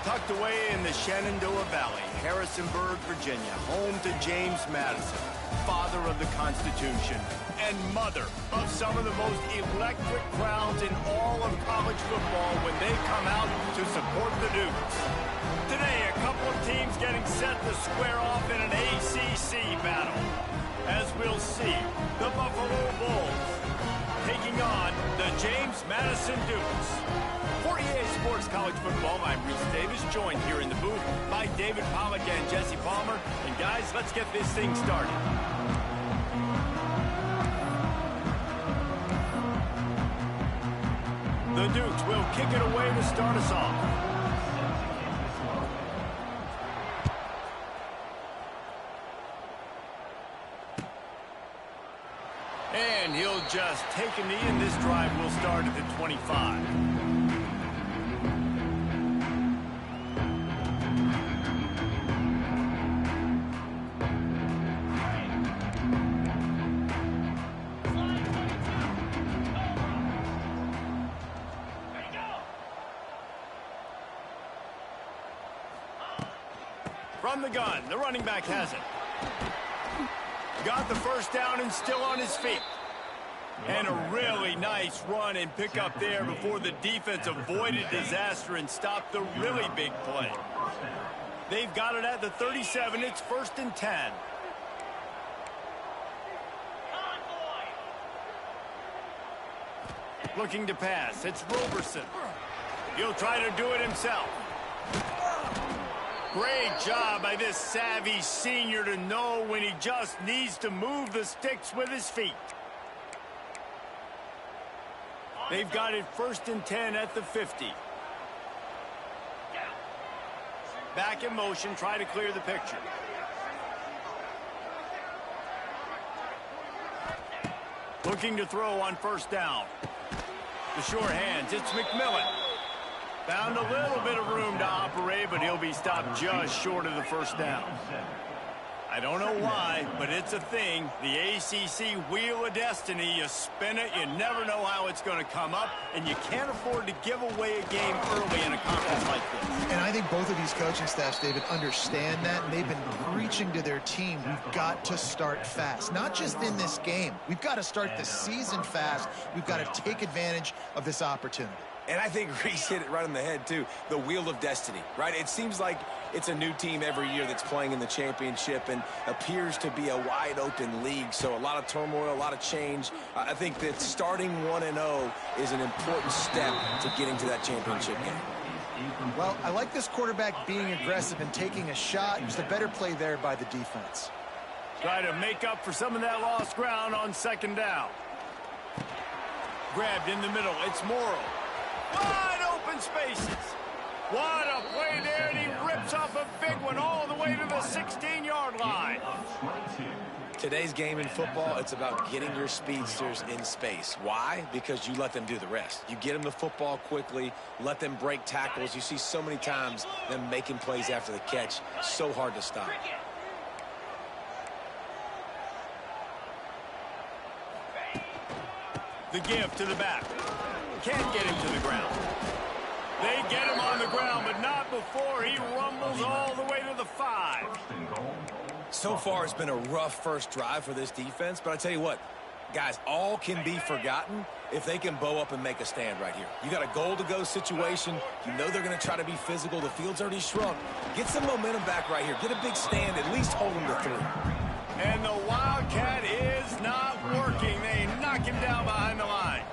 Tucked away in the Shenandoah Valley, Harrisonburg, Virginia, home to James Madison, father of the Constitution, and mother of some of the most electric crowds in all of college football when they come out to support the Dukes. Today, a couple of teams getting set to square off in an ACC battle. As we'll see, the Buffalo Bulls taking on the James Madison Dukes. For EA Sports College Football, I'm Reese Davis, joined here in the booth by David Pollack and Jesse Palmer. And guys, let's get this thing started. The Dukes will kick it away to start us off. And he'll just take a knee, and this drive will start at the 25. From the gun, the running back has it. Got the first down and still on his feet. And a really nice run and pick up there before the defense avoided disaster and stopped the really big play. They've got it at the 37. It's 1st and 10. Looking to pass. It's Roberson. He'll try to do it himself. Great job by this savvy senior to know when he just needs to move the sticks with his feet. They've got it 1st and 10 at the 50. Back in motion, try to clear the picture. Looking to throw on 1st down. The short hands, it's McMillan. Found a little bit of room to operate, but he'll be stopped just short of the 1st down. I don't know why, but it's a thing. The ACC Wheel of Destiny, you spin it, you never know how it's going to come up, and you can't afford to give away a game early in a conference like this. And I think both of these coaching staffs, David, understand that, and they've been preaching to their team, we've got to start fast. Not just in this game. We've got to start the season fast. We've got to take advantage of this opportunity. And I think Reese hit it right on the head, too. The Wheel of Destiny, right? It seems like it's a new team every year that's playing in the championship and appears to be a wide-open league. So a lot of turmoil, a lot of change. I think that starting 1-0 is an important step to getting to that championship game. Well, I like this quarterback being aggressive and taking a shot. It was the better play there by the defense. Try to make up for some of that lost ground on 2nd down. Grabbed in the middle. It's Morrow. Wide open spaces. What a play there, and he rips off a big one all the way to the 16-yard line. Today's game in football, it's about getting your speedsters in space. Why? Because you let them do the rest. You get them the football quickly, let them break tackles. You see so many times them making plays after the catch. So hard to stop. The give to the back. Can't get him to the ground. They get him on the ground, but not before he rumbles all the way to the 5. So far, it's been a rough first drive for this defense, but I tell you what, guys, all can be forgotten if they can bow up and make a stand right here. You got a goal-to-go situation. You know they're going to try to be physical. The field's already shrunk. Get some momentum back right here. Get a big stand. At least hold them to 3. And the Wildcat is not working. They knock him down behind the line.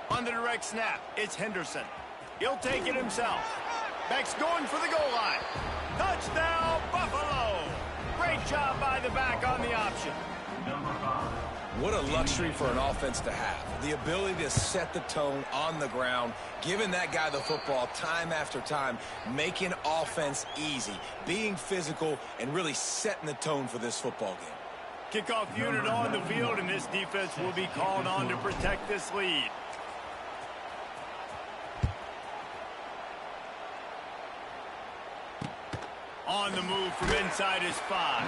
On the direct snap, it's Henderson. He'll take it himself. Beck's going for the goal line. Touchdown, Buffalo! Great job by the back on the option. What a luxury for an offense to have. The ability to set the tone on the ground, giving that guy the football time after time, making offense easy, being physical, and really setting the tone for this football game. Kickoff unit on the field, and this defense will be called on to protect this lead. On the move from inside his 5.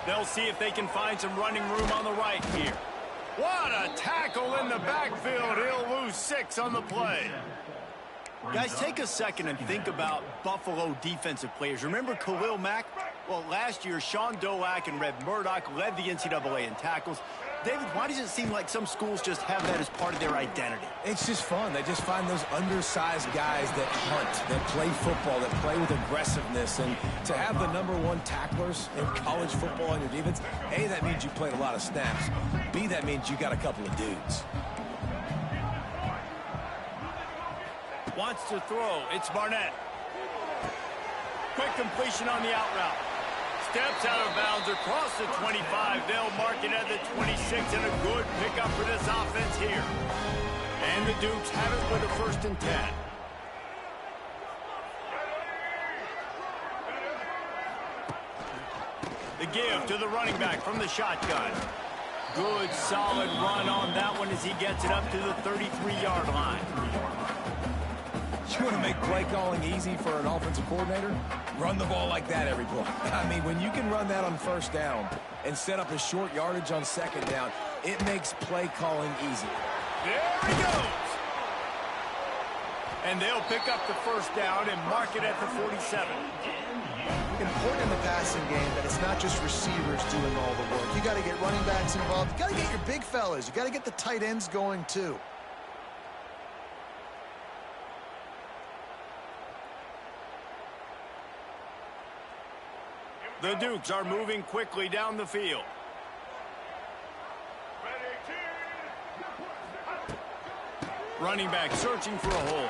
They'll see if they can find some running room on the right here. What a tackle in the backfield. He'll lose 6 on the play. Guys, take a second and think about Buffalo defensive players. Remember Khalil Mack? Well, last year, Sean Dolak and Red Murdoch led the NCAA in tackles. David, why does it seem like some schools just have that as part of their identity? It's just fun. They just find those undersized guys that hunt, that play football, that play with aggressiveness. And to have the #1 tacklers in college football on your defense, A, that means you played a lot of snaps. B, that means you got a couple of dudes. Wants to throw. It's Barnett. Quick completion on the out route. Steps out of bounds across the 25. They'll mark it at the 26, and a good pickup for this offense here. And the Dukes have it with a 1st and 10. The give to the running back from the shotgun. Good, solid run on that one as he gets it up to the 33-yard line. You want to make play calling easy for an offensive coordinator? Run the ball like that every play. I mean, when you can run that on 1st down and set up a short yardage on 2nd down, it makes play calling easy. There he goes. And they'll pick up the 1st down and mark it at the 47. Important in the passing game that it's not just receivers doing all the work. You got to get running backs involved. You got to get your big fellas. You got to get the tight ends going too. The Dukes are moving quickly down the field. Running back searching for a hole.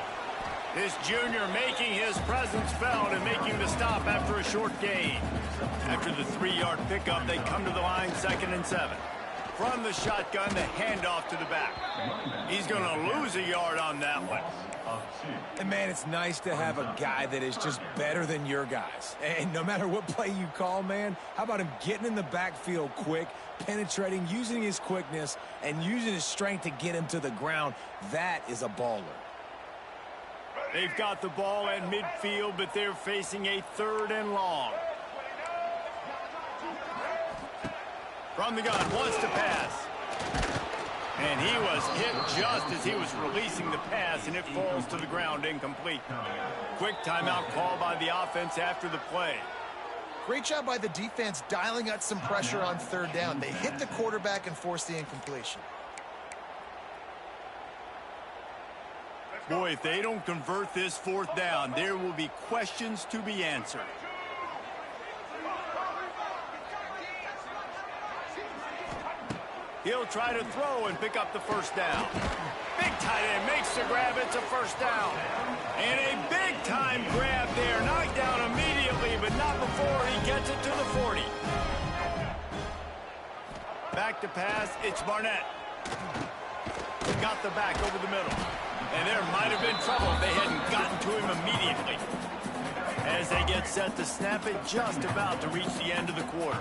This junior making his presence felt and making the stop after a short gain. After the 3-yard pickup, they come to the line 2nd and 7. From the shotgun, the handoff to the back. He's going to lose a yard on that one. And, man, it's nice to have a guy that is just better than your guys. And no matter what play you call, man, how about him getting in the backfield quick, penetrating, using his quickness, and using his strength to get him to the ground? That is a baller. They've got the ball at midfield, but they're facing a 3rd and long. From the gun, wants to pass. And he was hit just as he was releasing the pass, and it falls to the ground incomplete. Quick timeout call by the offense after the play. Great job by the defense dialing out some pressure on 3rd down. They hit the quarterback and forced the incompletion. Boy, if they don't convert this 4th down, there will be questions to be answered. He'll try to throw and pick up the 1st down. Big tight end makes the grab. It's a 1st down. And a big-time grab there. Knocked down immediately, but not before he gets it to the 40. Back to pass. It's Barnett. Got the back over the middle. And there might have been trouble if they hadn't gotten to him immediately. As they get set to snap it, just about to reach the end of the quarter.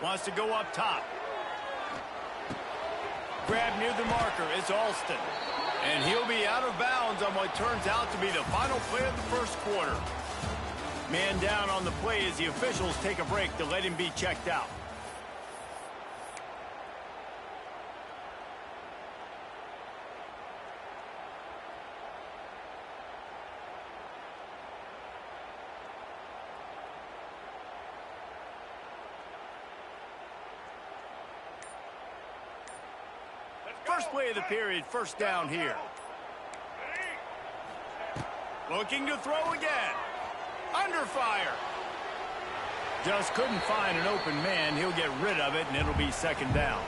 Wants to go up top. Grab near the marker. It's Alston. And he'll be out of bounds on what turns out to be the final play of the 1st quarter. Man down on the play as the officials take a break to let him be checked out. First play of the period, 1st down here. Looking to throw again. Under fire. Just couldn't find an open man. He'll get rid of it, and it'll be 2nd down.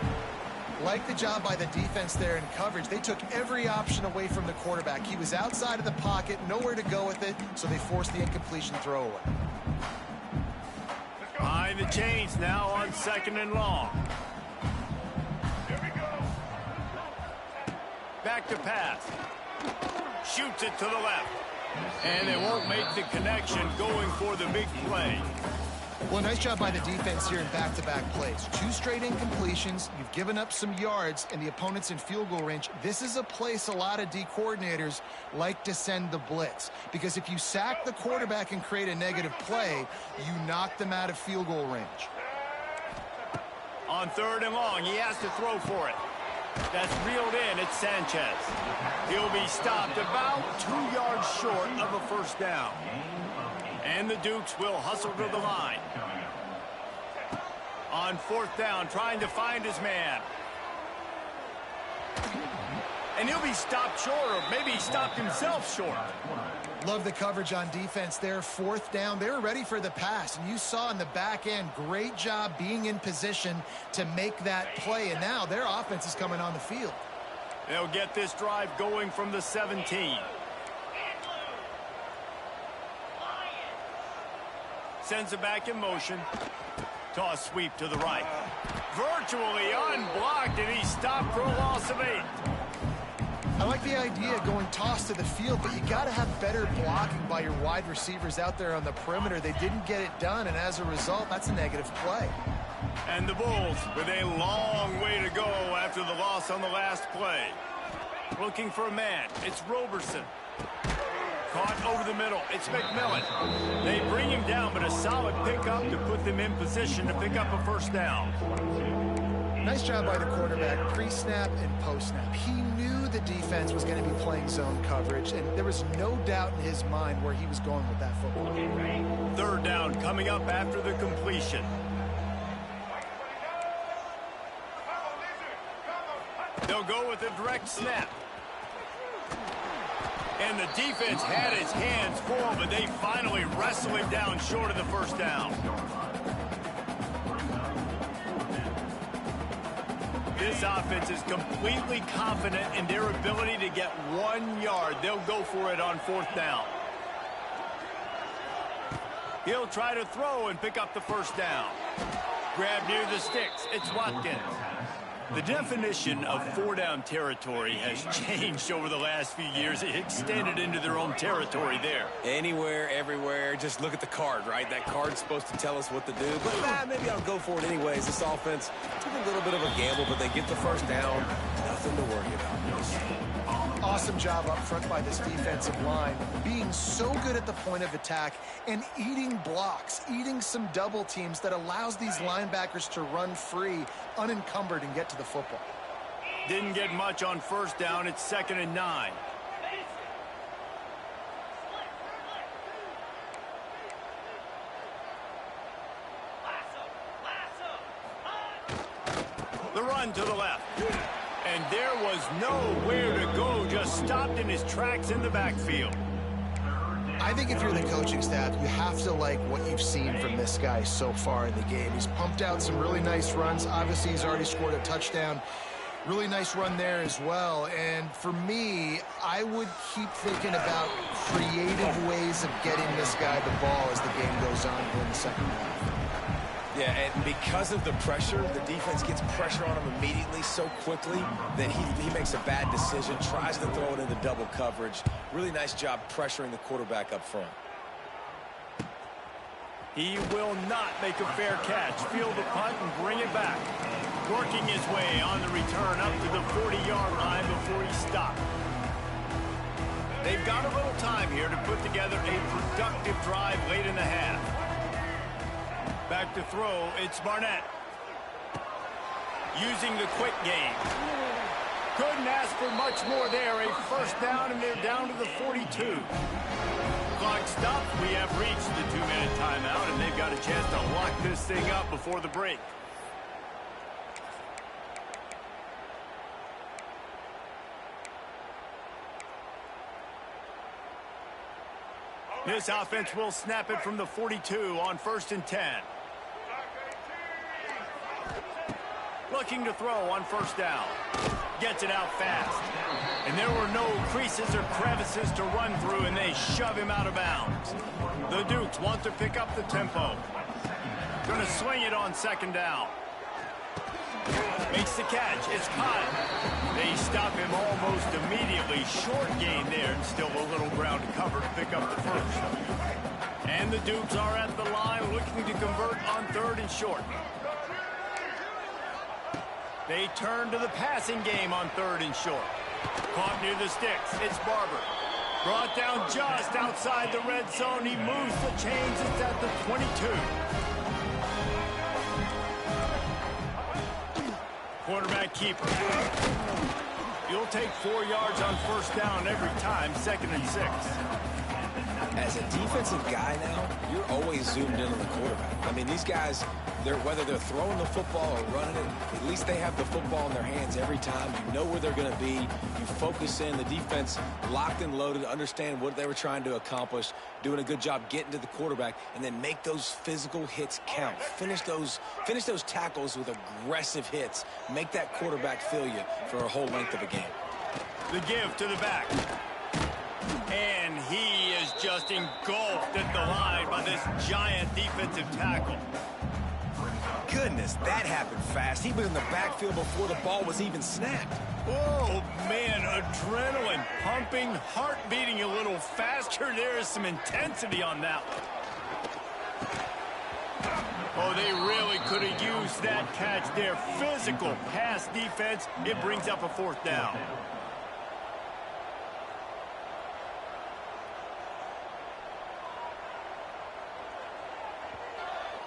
Like the job by the defense there in coverage. They took every option away from the quarterback. He was outside of the pocket, nowhere to go with it, so they forced the incompletion throwaway. Behind the chains now on 2nd and long. Back to pass. Shoots it to the left. And they won't make the connection going for the big play. Well, nice job by the defense here in back-to-back plays. 2 straight incompletions. You've given up some yards, and the opponent's in field goal range. This is a place a lot of D coordinators like to send the blitz, because if you sack the quarterback and create a negative play, you knock them out of field goal range. On 3rd and long, he has to throw for it. That's reeled in. It's Sanchez. He'll be stopped about 2 yards short of a first down. And the Dukes will hustle to the line. On 4th down, trying to find his man. And he'll be stopped short, or maybe he stopped himself short. Love the coverage on defense there. 4th down, they were ready for the pass. And you saw in the back end, great job being in position to make that play. And now their offense is coming on the field. They'll get this drive going from the 17. Sends it back in motion. Toss sweep to the right. Virtually unblocked, and he's stopped for a loss of 8. I like the idea of going toss to the field, but you got to have better blocking by your wide receivers out there on the perimeter. They didn't get it done, and as a result, that's a negative play. And the Bulls with a long way to go after the loss on the last play. Looking for a man. It's Roberson. Caught over the middle. It's McMillan. They bring him down, but a solid pickup to put them in position to pick up a first down. Nice job by the quarterback, pre-snap and post-snap. He knew the defense was going to be playing zone coverage, and there was no doubt in his mind where he was going with that football. 3rd down coming up after the completion. They'll go with a direct snap. And the defense had his hands full, but they finally wrestle him down short of the first down. This offense is completely confident in their ability to get 1 yard. They'll go for it on 4th down. He'll try to throw and pick up the first down. Grab near the sticks. It's Watkins. The definition of 4-down territory has changed over the last few years. It extended into their own territory there. Anywhere, everywhere. Just look at the card, right? That card's supposed to tell us what to do. But maybe I'll go for it anyways. This offense took a little bit of a gamble, but they get the first down. Nothing to worry about. Awesome job up front by this defensive line, being so good at the point of attack and eating blocks, eating some double teams that allows these linebackers to run free, unencumbered, and get to the football. Didn't get much on 1st down. It's 2nd and 9. The run to the left. And there was nowhere to go, just stopped in his tracks in the backfield. I think if you're the coaching staff, you have to like what you've seen from this guy so far in the game. He's pumped out some really nice runs. Obviously, he's already scored a touchdown. Really nice run there as well. And for me, I would keep thinking about creative ways of getting this guy the ball as the game goes on in the second half. Yeah, and because of the pressure, the defense gets pressure on him immediately so quickly that he makes a bad decision, tries to throw it into double coverage. Really nice job pressuring the quarterback up front. He will not make a fair catch. Field the punt and bring it back. Working his way on the return up to the 40-yard line before he stopped. They've got a little time here to put together a productive drive late in the half. Back to throw, it's Barnett. Using the quick game. Couldn't ask for much more there. A first down, and they're down to the 42. Clock stopped. We have reached the 2-minute timeout, and they've got a chance to lock this thing up before the break. This offense will snap it from the 42 on 1st and 10. Looking to throw on 1st down. Gets it out fast. And there were no creases or crevices to run through, and they shove him out of bounds. The Dukes want to pick up the tempo. Going to swing it on 2nd down. Makes the catch. It's caught. They stop him almost immediately. Short gain there, and still a little ground to cover to pick up the first. And the Dukes are at the line looking looking to convert on 3rd and short. They turn to the passing game on 3rd and short. Caught near the sticks. It's Barber. Brought down just outside the red zone. He moves the chains. It's at the 22. Quarterback keeper. You'll take 4 yards on 1st down every time, 2nd and 6. As a defensive guy now, you're always zoomed in on the quarterback. I mean, these guys, whether they're throwing the football or running it, at least they have the football in their hands every time. You know where they're going to be. You focus in. The defense locked and loaded, understand what they were trying to accomplish, doing a good job getting to the quarterback, and then make those physical hits count. Finish those tackles with aggressive hits. Make that quarterback feel you for a whole length of a game. The give to the back. And he is just engulfed at the line by this giant defensive tackle. Goodness, that happened fast. He was in the backfield before the ball was even snapped. Oh, man, adrenaline pumping, heart beating a little faster. There is some intensity on that one. Oh, they really could have used that catch there. Physical pass defense. It brings up a 4th down.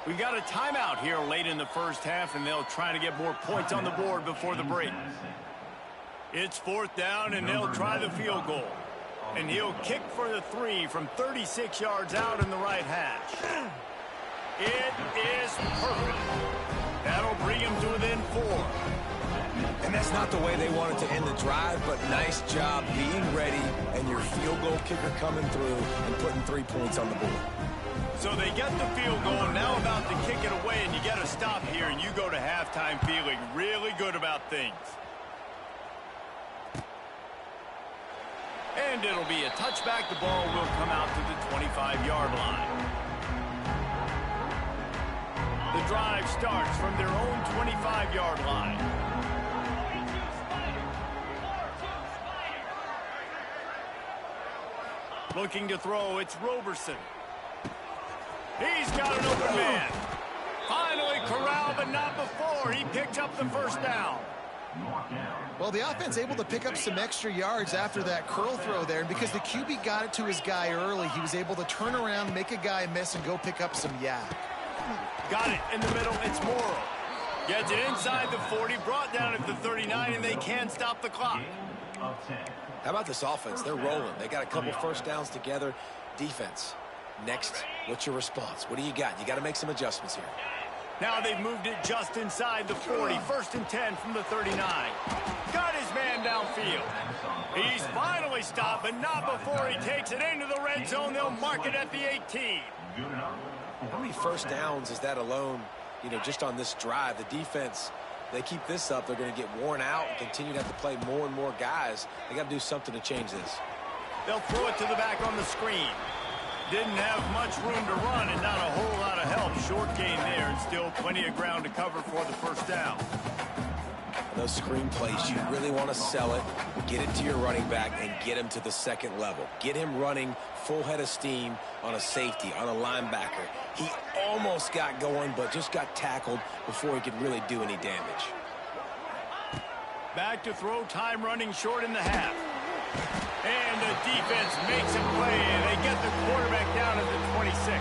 We've got a timeout here late in the 1st half, and they'll try to get more points on the board before the break. It's 4th down, and they'll try the field goal. And he'll kick for the 3 from 36 yards out in the right hash. It is perfect. That'll bring him to within 4. And that's not the way they wanted to end the drive, but nice job being ready and your field goal kicker coming through and putting 3 points on the board. So they get the field goal, now about to kick it away, and you get a stop here, and you go to halftime feeling really good about things. And it'll be a touchback. The ball will come out to the 25-yard line. The drive starts from their own 25-yard line. Looking to throw, it's Roberson. He's got an open man. Finally corralled, but not before. He picked up the 1st down. Well, the offense able to pick up some extra yards after that curl throw there. And because the QB got it to his guy early, he was able to turn around, make a guy miss, and go pick up some yak. Got it in the middle. It's Morrow. Gets it inside the 40, brought down at the 39, and they can't stop the clock. How about this offense? They're rolling. They got a couple 1st downs together. Defense. Next, what's your response? What do you got? You got to make some adjustments here. Now they've moved it just inside the 40. 1st and 10 from the 39. Got his man downfield. He's finally stopped, but not before he takes it into the red zone. They'll mark it at the 18. How many 1st downs is that alone, just on this drive? The defense, they keep this up, they're going to get worn out and continue to have to play more and more guys. They got to do something to change this. They'll throw it to the back on the screen. Didn't have much room to run and not a whole lot of help. Short gain there and still plenty of ground to cover for the 1st down. Those screen plays, you really want to sell it, get it to your running back, and get him to the 2nd level. Get him running full head of steam on a safety, on a linebacker. He almost got going, but just got tackled before he could really do any damage. Back to throw, time running short in the half. And the defense makes a play, and they get the quarterback down at the 26.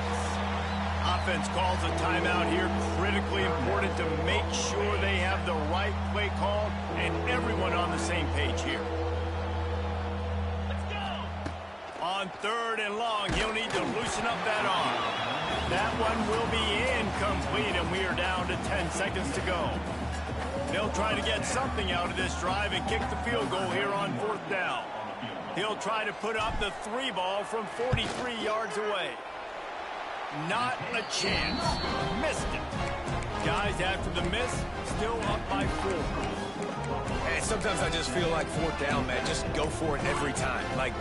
Offense calls a timeout here. Critically important to make sure they have the right play call and everyone on the same page here. Let's go. On 3rd and long, he'll need to loosen up that arm. That one will be incomplete, and we are down to 10 seconds to go. They'll try to get something out of this drive and kick the field goal here on 4th down. He'll try to put up the 3 ball from 43 yards away. Not a chance. Missed it. Guys, after the miss, still up by 4. And sometimes I just feel like 4th down, man. Just go for it every time. Like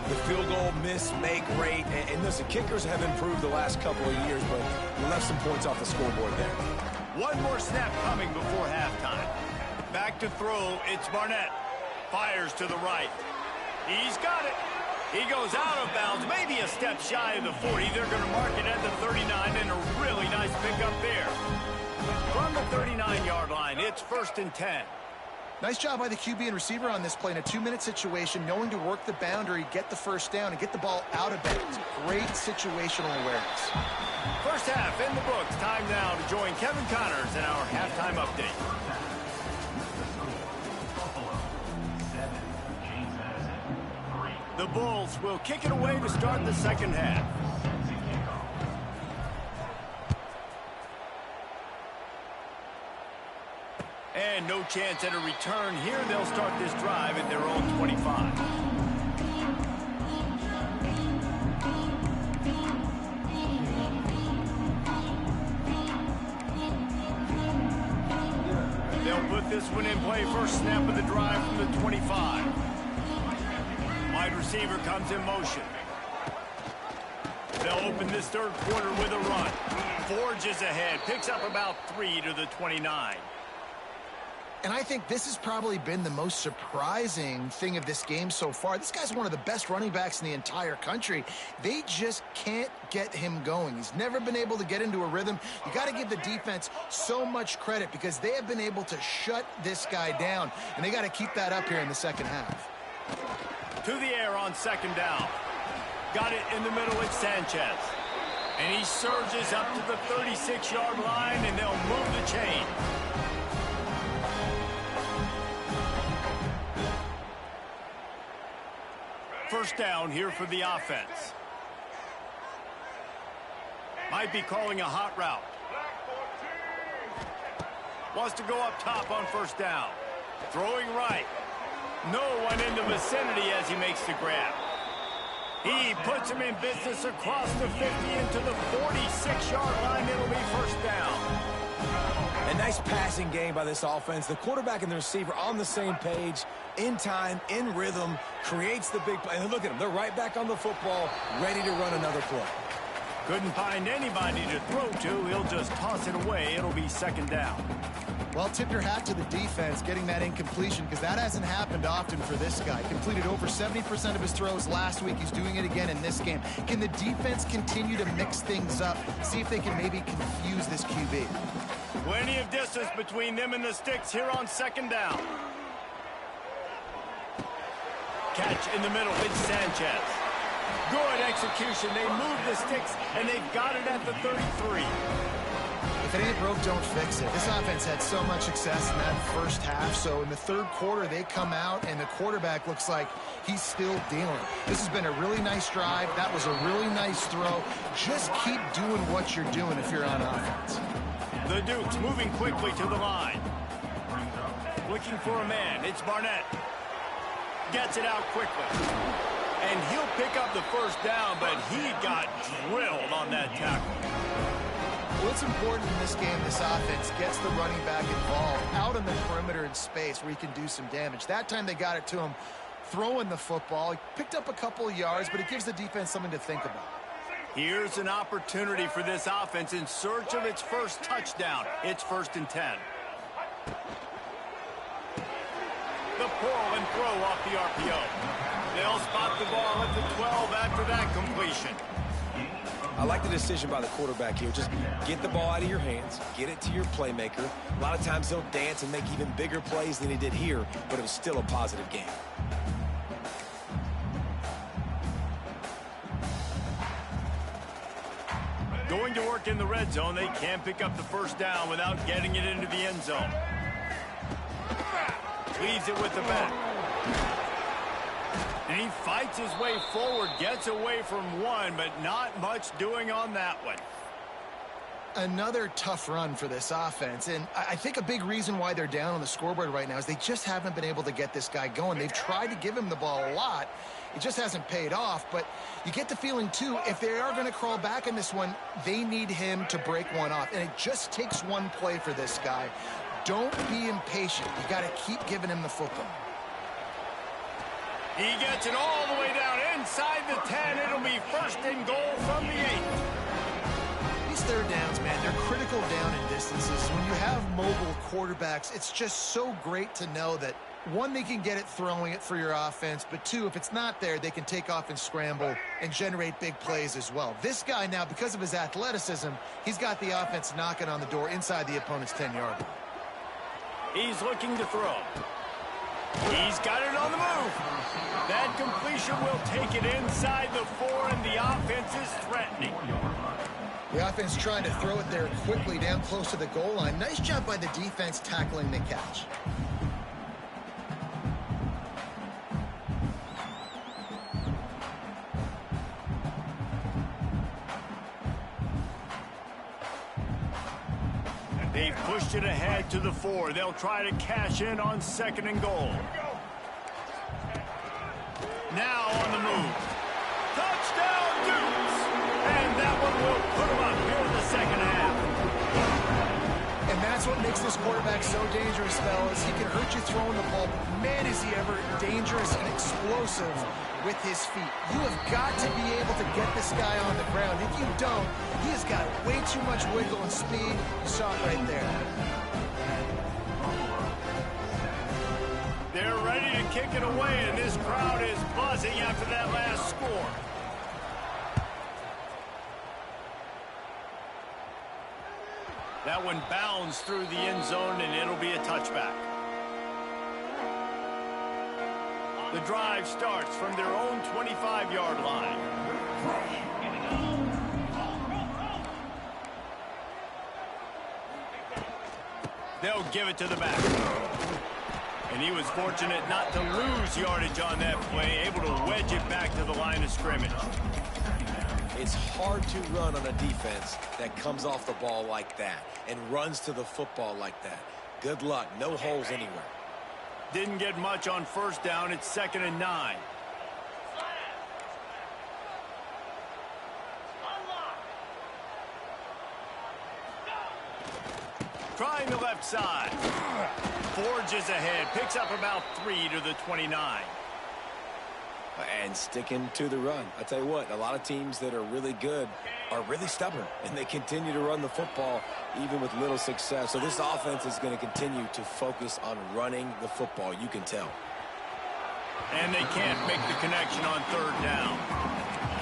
the field goal, miss, make, rate. And listen, kickers have improved the last couple of years, but we left some points off the scoreboard there. One more snap coming before halftime. Back to throw, it's Barnett. Fires to the right. He's got it. He goes out of bounds, maybe a step shy of the 40. They're going to mark it at the 39, and a really nice pick up there. From the 39-yard line, it's 1st and 10. Nice job by the QB and receiver on this play in a 2-minute situation, knowing to work the boundary, get the first down, and get the ball out of bounds. Great situational awareness. First half in the books. Time now to join Kevin Connors in our halftime update. The Bulls will kick it away to start the second half. And no chance at a return here. They'll start this drive at their own 25. They'll put this one in play. First snap of the drive from the 25. Wide receiver comes in motion. They'll open this third quarter with a run. Forges ahead. Picks up about 3 to the 29. And I think this has probably been the most surprising thing of this game so far. This guy's one of the best running backs in the entire country. They just can't get him going. He's never been able to get into a rhythm. You got to give the defense so much credit because they have been able to shut this guy down, and they got to keep that up here in the second half. To the air on second down. Got it in the middle with Sanchez. And he surges up to the 36-yard line, and they'll move the chain. First down here for the offense. Might be calling a hot route. Wants to go up top on first down. Throwing right. No one in the vicinity as he makes the grab. He puts him in business across the 50 into the 46-yard line. It'll be first down. A nice passing game by this offense. The quarterback and the receiver on the same page, in time, in rhythm, creates the big play. And look at them. They're right back on the football, ready to run another play. Couldn't find anybody to throw to. He'll just toss it away. It'll be second down. Well, tip your hat to the defense getting that incompletion because that hasn't happened often for this guy. Completed over 70% of his throws last week. He's doing it again in this game. Can the defense continue to mix things up? See if they can maybe confuse this QB. Plenty of distance between them and the sticks here on second down. Catch in the middle with Sanchez. Good execution. They move the sticks, and they've got it at the 33. If it ain't broke, don't fix it. This offense had so much success in that first half, so in the third quarter, they come out, and the quarterback looks like he's still dealing. This has been a really nice drive. That was a really nice throw. Just keep doing what you're doing if you're on offense. The Dukes moving quickly to the line. Looking for a man. It's Barnett. Gets it out quickly. And he'll pick up the first down, but he got drilled on that tackle. What's important in this game, this offense gets the running back involved out on the perimeter in space where he can do some damage. That time they got it to him throwing the football. He picked up a couple of yards, but it gives the defense something to think about. Here's an opportunity for this offense in search of its first touchdown. It's 1st and 10. The pull and throw off the RPO. They'll spot the ball at the 12 after that completion. I like the decision by the quarterback here. Just get the ball out of your hands, get it to your playmaker. A lot of times he'll dance and make even bigger plays than he did here, but it was still a positive game. Going to work in the red zone. They can't pick up the first down without getting it into the end zone. Leaves it with the back. And he fights his way forward, gets away from one, but not much doing on that one. Another tough run for this offense, and I think a big reason why they're down on the scoreboard right now is they just haven't been able to get this guy going. They've tried to give him the ball a lot. It just hasn't paid off, but you get the feeling, too, if they are going to crawl back in this one, they need him to break one off, and it just takes one play for this guy. Don't be impatient. You got to keep giving him the football. He gets it all the way down inside the 10. It'll be 1st and goal from the 8. These third downs, man, they're critical down in distances. When you have mobile quarterbacks, it's just so great to know that One, they can get it throwing it for your offense, but two, if it's not there, they can take off and scramble and generate big plays as well. This guy now, because of his athleticism, he's got the offense knocking on the door inside the opponent's 10-yard line. He's looking to throw. He's got it on the move. That completion will take it inside the 4, and the offense is threatening. The offense trying to throw it there quickly down close to the goal line. Nice job by the defense tackling the catch. They've pushed it ahead to the 4. They'll try to cash in on 2nd and goal. Now on the move. Touchdown, Dukes! And that one will put them up here in the 2nd half. And that's what makes this quarterback so dangerous, fellas. He can hurt you throwing the ball, but man, is he ever dangerous and explosive with his feet. You have got to be able to get this guy on the ground. If you don't, he has got way too much wiggle and speed. You saw it right there. They're ready to kick it away, and this crowd is buzzing after that last score. That one bounds through the end zone, and it'll be a touchback. The drive starts from their own 25-yard line. They'll give it to the back. And he was fortunate not to lose yardage on that play, able to wedge it back to the line of scrimmage. It's hard to run on a defense that comes off the ball like that and runs to the football like that. Good luck. No holes anywhere. Didn't get much on 1st down. It's 2nd and 9. Trying the left side. Forges ahead. Picks up about 3 to the 29. And sticking to the run. I tell you what, a lot of teams that are really good are really stubborn, and they continue to run the football even with little success. So this offense is going to continue to focus on running the football. You can tell. And they can't make the connection on 3rd down.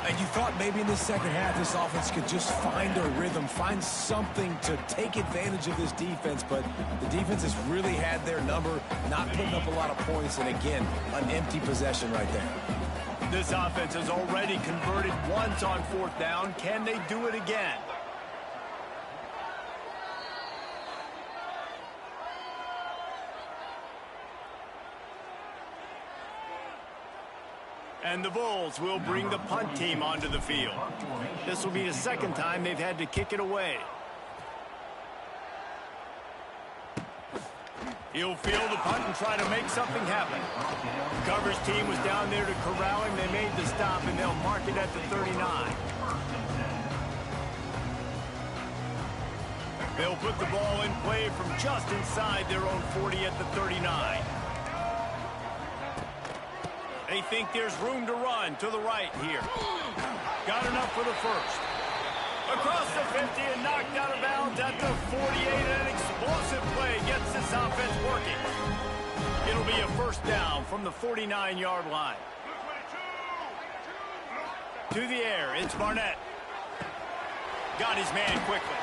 And you thought maybe in the 2nd half this offense could just find a rhythm, find something to take advantage of this defense, but the defense has really had their number, not putting up a lot of points, and again, an empty possession right there. This offense has already converted once on 4th down. Can they do it again? And the Bulls will bring the punt team onto the field. This will be the 2nd time they've had to kick it away. He'll field the punt and try to make something happen. The coverage team was down there to corral him. They made the stop, and they'll mark it at the 39. They'll put the ball in play from just inside their own 40 at the 39. They think there's room to run to the right here. Got enough for the 1st. Across the 50 and knocked out of bounds at the 48. An explosive play gets this offense working. It'll be a 1st down from the 49-yard line. To the air, it's Barnett. Got his man quickly.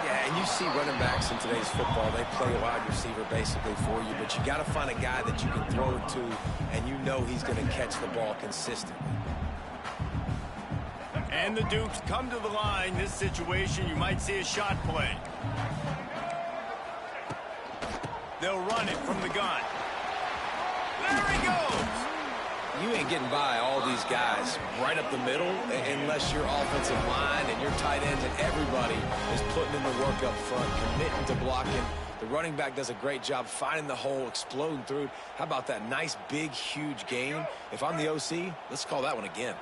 Yeah, and you see running backs in today's football, they play a wide receiver basically for you, but you got to find a guy that you can throw it to, and you know he's going to catch the ball consistently. And the Dukes come to the line. This situation, you might see a shot play. They'll run it from the gun. There he goes! You ain't getting by all these guys right up the middle unless your offensive line and your tight ends and everybody is putting in the work up front, committing to blocking. The running back does a great job finding the hole, exploding through. How about that nice, big, huge gain? If I'm the OC, let's call that one again.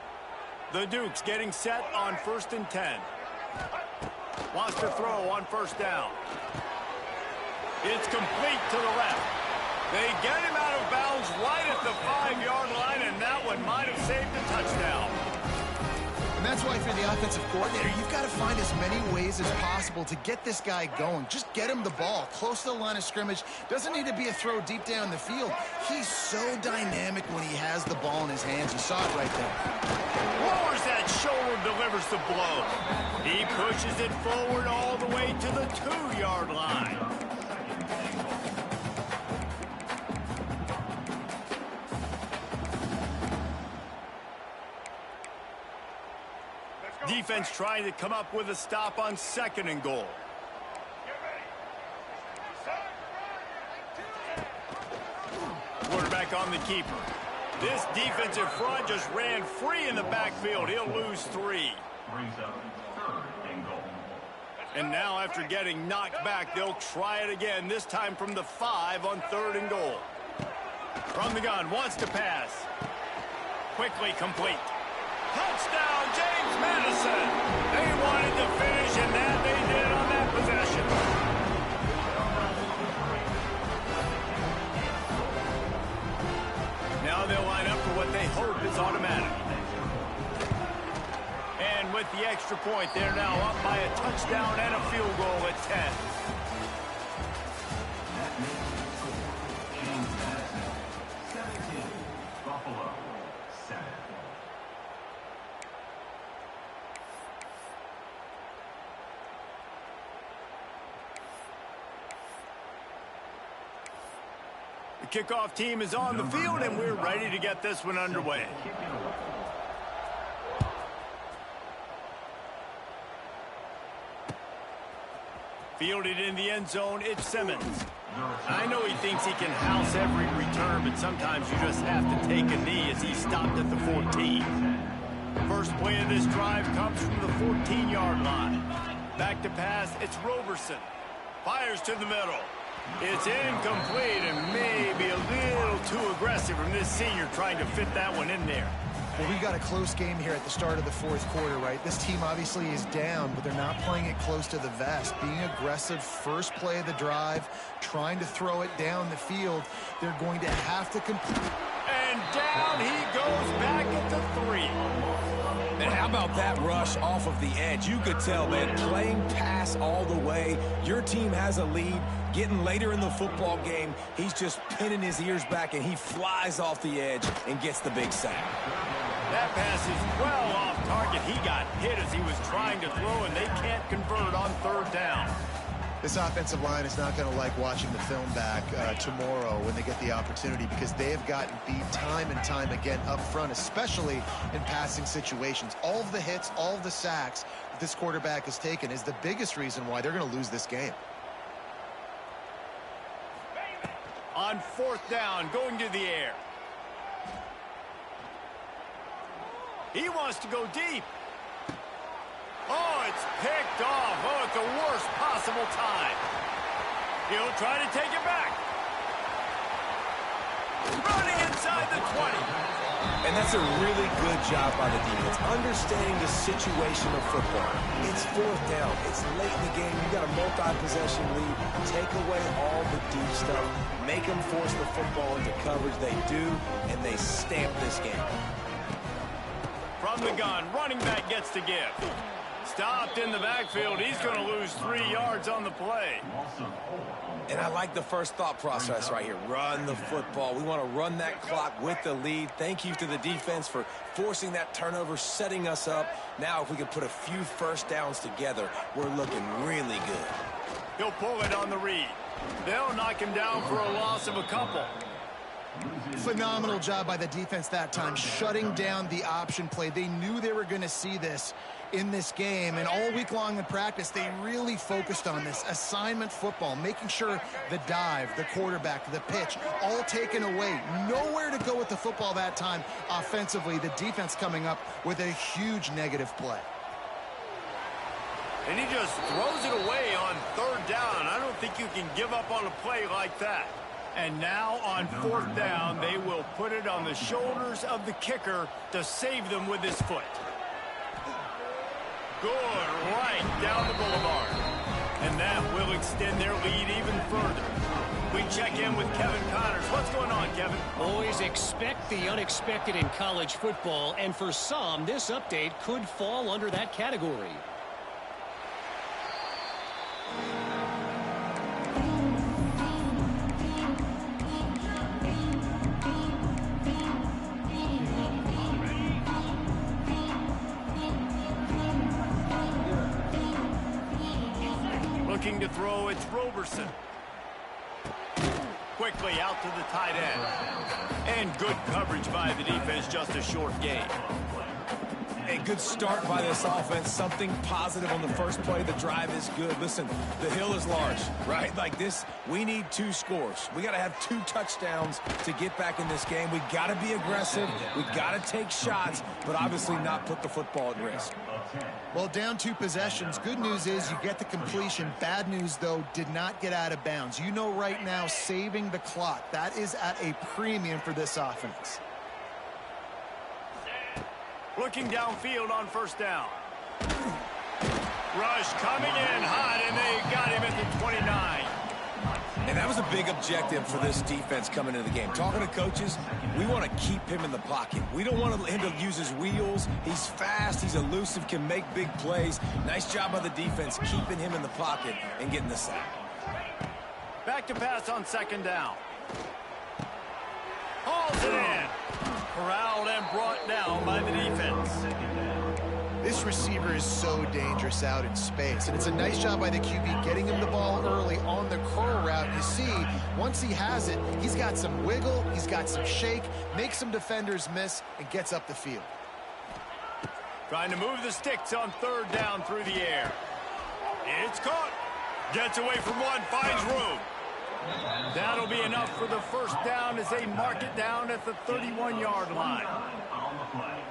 The Dukes getting set on 1st and 10. Wants to throw on 1st down. It's complete to the left. They get him out of bounds right at the 5-yard line, and that one might have saved a touchdown. And that's why, if you're the offensive coordinator, you've got to find as many ways as possible to get this guy going. Just get him the ball close to the line of scrimmage. Doesn't need to be a throw deep down the field. He's so dynamic when he has the ball in his hands. You saw it right there. Lowers that shoulder, delivers the blow. He pushes it forward all the way to the 2-yard line. Defense trying to come up with a stop on 2nd and goal. Quarterback on the keeper. This defensive front just ran free in the backfield. He'll lose 3. And now, after getting knocked back, they'll try it again, this time from the 5 on 3rd and goal. From the gun, wants to pass. Quickly complete. Touchdown, James Madison. They wanted to finish, and that they did on that possession. Now they'll line up for what they hope is automatic. And with the extra point, they're now up by a touchdown and a field goal at 10. The kickoff team is on the field, and we're ready to get this one underway. Fielded in the end zone, it's Simmons. I know he thinks he can house every return, but sometimes you just have to take a knee as he stopped at the 14. First play of this drive comes from the 14-yard line. Back to pass, it's Roberson. Fires to the middle. It's incomplete and maybe a little too aggressive from this senior trying to fit that one in there. Well, we've got a close game here at the start of the 4th quarter, right? This team obviously is down, but they're not playing it close to the vest. Being aggressive, first play of the drive, trying to throw it down the field. They're going to have to complete. And down he goes back at the 3. And how about that rush off of the edge? You could tell, man, playing pass all the way. Your team has a lead. Getting later in the football game, he's just pinning his ears back, and he flies off the edge and gets the big sack. That pass is well off target. He got hit as he was trying to throw, and they can't convert on 3rd down. This offensive line is not going to like watching the film back tomorrow when they get the opportunity, because they have gotten beat time and time again up front, especially in passing situations. All of the hits, all of the sacks that this quarterback has taken is the biggest reason why they're going to lose this game. On 4th down, going to the air. He wants to go deep. Oh, it's picked off. Oh, at the worst possible time. He'll try to take it back. Running inside the 20. And that's a really good job by the defense, understanding the situation of football. It's 4th down. It's late in the game. You got a multi-possession lead. Take away all the deep stuff. Make them force the football into coverage. They do, and they stamp this game. From the gun, running back gets to give. Stopped in the backfield. He's going to lose 3 yards on the play. And I like the first thought process right here. Run the football. We want to run that clock with the lead. Thank you to the defense for forcing that turnover, setting us up. Now, if we could put a few first downs together, we're looking really good. He'll pull it on the read. They'll knock him down for a loss of a couple. Phenomenal job by the defense that time, shutting down the option play. They knew they were going to see this in this game, and all week long in practice, they really focused on this assignment football, making sure the dive, the quarterback, the pitch, all taken away. Nowhere to go with the football that time offensively. The defense coming up with a huge negative play. And he just throws it away on 3rd down. I don't think you can give up on a play like that. And now on 4th down, they will put it on the shoulders of the kicker to save them with his foot. Good, right down the boulevard. And that will extend their lead even further. we check in with Kevin Connors. What's going on, Kevin? Always expect the unexpected in college football, and for some, this update could fall under that category. Looking to throw, it's Roberson. Quickly out to the tight end. And good coverage by the defense, just a short gain. A good start by this offense. Something positive on the first play. The drive is good. Listen, the hill is large, right? Like this, we need 2 scores. We got to have 2 touchdowns to get back in this game. We got to be aggressive. We got to take shots, but obviously not put the football at risk. Well, down 2 possessions. Good news is you get the completion. Bad news, though, did not get out of bounds. You know right now, saving the clock, that is at a premium for this offense. Looking downfield on first down. Rush coming in hot, and they got him at the 29. And that was a big objective for this defense coming into the game. Talking to coaches, we want to keep him in the pocket. We don't want him to use his wheels. He's fast, he's elusive, can make big plays. Nice job by the defense keeping him in the pocket and getting the sack. Back to pass on second down. Hauls it in. Corralled and brought down by the defense. This receiver is so dangerous out in space, and it's a nice job by the QB getting him the ball early on the curl route. You see, once he has it, he's got some wiggle, he's got some shake, makes some defenders miss, and gets up the field. Trying to move the sticks on third down through the air. It's caught. Gets away from one, finds room. That'll be enough for the first down as they mark it down at the 31-yard line.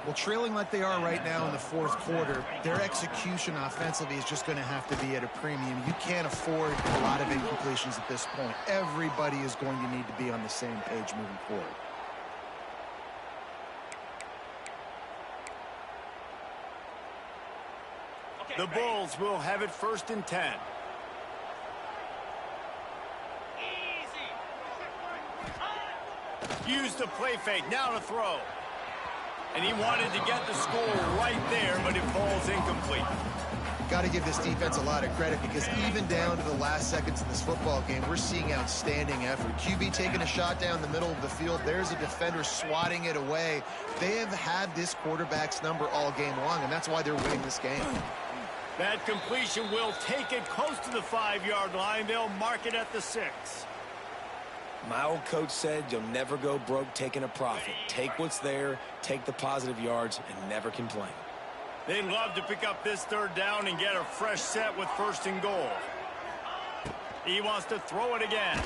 Well, trailing like they are right now in the fourth quarter, their execution offensively is just going to have to be at a premium. You can't afford a lot of incompletions at this point. Everybody is going to need to be on the same page moving forward. The Bulls will have it 1st and 10. Use the play fake, now to throw. And he wanted to get the score right there, but it falls incomplete. Got to give this defense a lot of credit because even down to the last seconds of this football game, we're seeing outstanding effort. QB taking a shot down the middle of the field. There's a defender swatting it away. They have had this quarterback's number all game long, and that's why they're winning this game. That completion will take it close to the 5-yard line. They'll mark it at the 6. My old coach said you'll never go broke taking a profit. Take what's there, take the positive yards, and never complain. They'd love to pick up this third down and get a fresh set with 1st and goal. He wants to throw it again.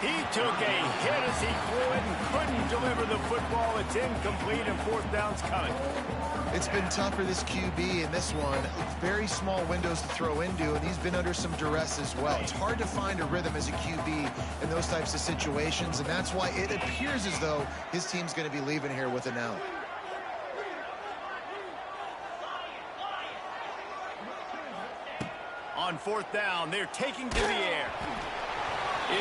He took a hit as he threw it and couldn't deliver the football. It's incomplete and 4th down's coming. It's been tough for this QB in this one. Very small windows to throw into, and he's been under some duress as well. It's hard to find a rhythm as a QB in those types of situations, and that's why it appears as though his team's going to be leaving here with an L. On 4th down, they're taking to the air.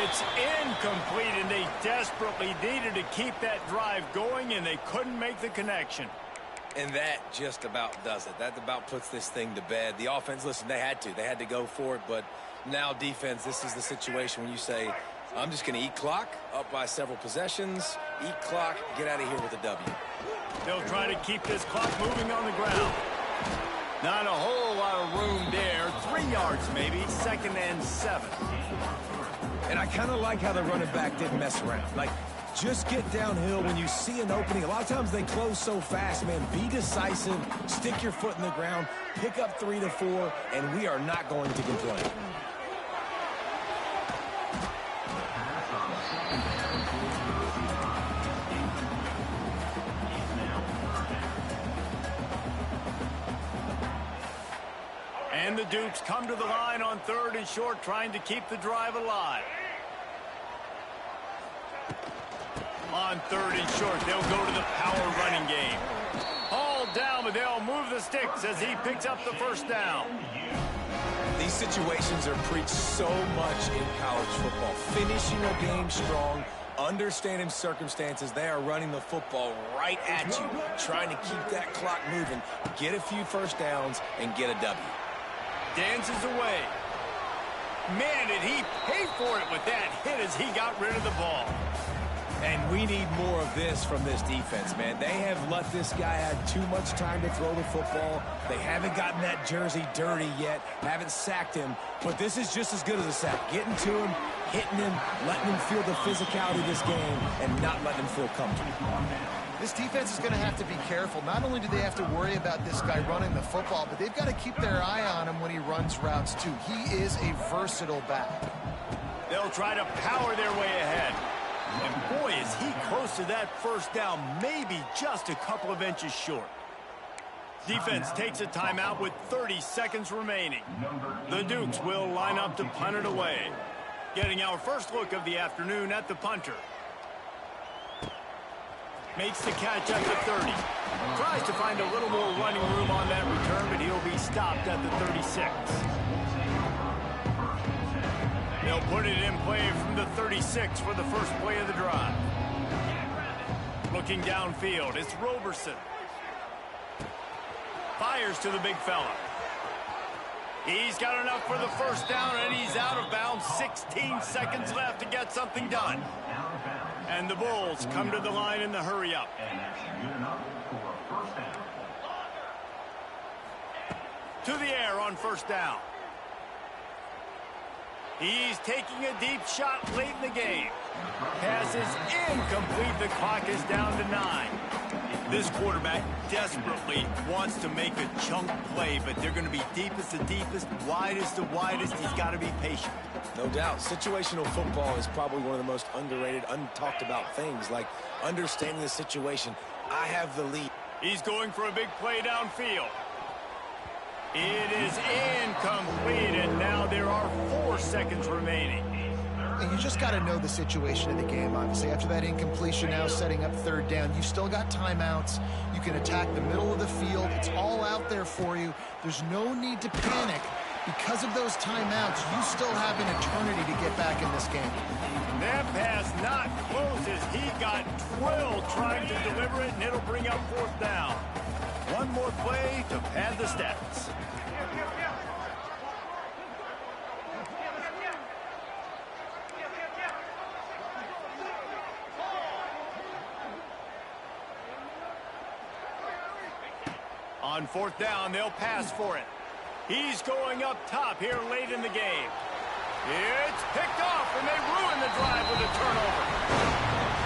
It's incomplete, and they desperately needed to keep that drive going, and they couldn't make the connection. And that just about does it. That about puts this thing to bed. The offense, listen, they had to go for it, but now defense, this is the situation when you say, I'm just going to eat clock, up by several possessions, eat clock, get out of here with a W. They'll try to keep this clock moving on the ground. Not a whole lot of room there. 3 yards maybe, 2nd and 7. And I kind of like how the running back didn't mess around. Like, just get downhill when you see an opening. A lot of times they close so fast, man. Be decisive, stick your foot in the ground, pick up 3 to 4, and we are not going to complain. And the Dukes come to the line on 3rd and short, trying to keep the drive alive. On 3rd and short, they'll go to the power running game. Hauled down, but they'll move the sticks as he picks up the 1st down. The These situations are preached so much in college football. Finishing a game strong, understanding circumstances. They are running the football right at you, trying to keep that clock moving, get a few first downs, and get a W. Dances away. Man, did he pay for it with that hit as he got rid of the ball. And we need more of this from this defense, man. They have let this guy have too much time to throw the football. They haven't gotten that jersey dirty yet, haven't sacked him. But this is just as good as a sack. Getting to him, hitting him, letting him feel the physicality of this game, and not letting him feel comfortable. This defense is going to have to be careful. Not only do they have to worry about this guy running the football, but they've got to keep their eye on him when he runs routes, too. He is a versatile back. They'll try to power their way ahead. And boy, is he close to that first down, maybe just a couple of inches short. Defense takes a timeout with 30 seconds remaining. The Dukes will line up to punt it away. Getting our first look of the afternoon at the punter. Makes the catch at the 30. Tries to find a little more running room on that return, but he'll be stopped at the 36. They'll put it in play from the 36 for the first play of the drive. Looking downfield, it's Roberson. Fires to the big fella. He's got enough for the first down, and he's out of bounds. 16 seconds left to get something done. And the Bulls come to the line in the hurry-up. To the air on first down. He's taking a deep shot late in the game. Pass is incomplete. The clock is down to 9. This quarterback desperately wants to make a chunk play, but they're going to be deepest to deepest, widest to widest. He's got to be patient. No doubt. Situational football is probably one of the most underrated, untalked about things, like understanding the situation. I have the lead. He's going for a big play downfield. It is incomplete, and now there are 4 seconds remaining. And you just got to know the situation of the game, obviously. After that incompletion, now setting up third down, you've still got timeouts. You can attack the middle of the field. It's all out there for you. There's no need to panic. Because of those timeouts, you still have an eternity to get back in this game. That pass not close as he got drilled trying to deliver it, and it'll bring up fourth down. One more play to pad the stats. On fourth down, they'll pass for it. He's going up top here late in the game. It's picked off, and they ruin the drive with a turnover.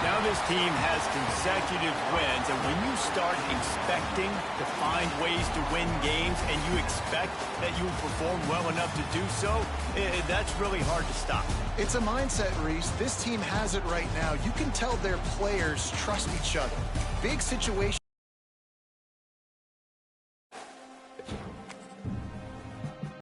Now this team has consecutive wins, and when you start expecting to find ways to win games and you expect that you will perform well enough to do so, that's really hard to stop. It's a mindset, Reese. This team has it right now. You can tell their players trust each other. Big situation.